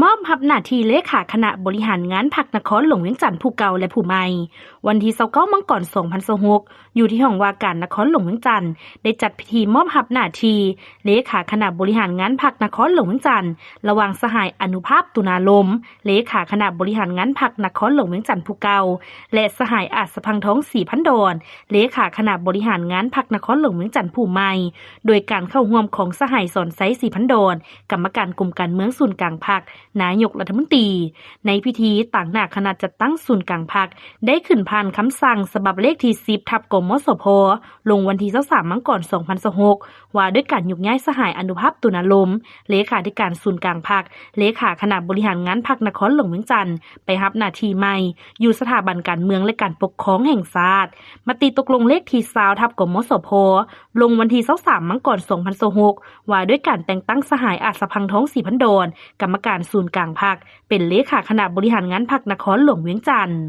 มอบรับหน้าที่เลขาคณะบริหารงานพรรคนครหลวงเวียงจันทน์ผู้เก่าและผู้ใหม่วันที่29 มังกร 2026อยู่ที่ห้องว่าการนครหลวงเวียงจันทน์ได้จัดพิธีมอบรับหน้าที่เลขาคณะบริหารงานพรรคนครหลวงเวียงจันทน์ระหว่างสหายอนุภาพตุนาลมเลขาคณะบริหารงานพรรคนครหลวงเวียงจันทน์ผู้เก่าและสหายอาจสะพังท้องศรีพันดอนเลขาคณะบริหารงานพรรคนครหลวงเวียงจันทน์ผู้ใหม่โดยการเข้าร่วมของสหายสอนไซศรีพันดอนกรรมการกลุ่มการเมืองศูนย์กลางพรรคนายกรัฐมนตรีในพิธีต่างหน้าคณะจัดตั้งศูนย์กลางพรรคได้ขึ้นผ่านคำสั่งฉบับเลขที่10 ทับกมสพลงวันที่23 มังกร 2026ว่าด้วยการยุกย้ายสหายอนุภาพตุนาลมเลขาธิการศูนย์กลางพรรคเลขาคณะบริหารงานพรรคนครหลวงเวียงจันทน์ไปรับหน้าที่ใหม่อยู่สถาบันการเมืองและการปกครองแห่งชาติมติตกลงเลขที่20 ทับกมสพลงวันที่23 มังกร 2026ว่าด้วยการแต่งตั้งสหายอาจสะพังท้องศรีพันดอนกรรมการศูนย์กลางพรรคเป็นเลขาคณะบริหารงานพรรคนครหลวงเวียงจันทน์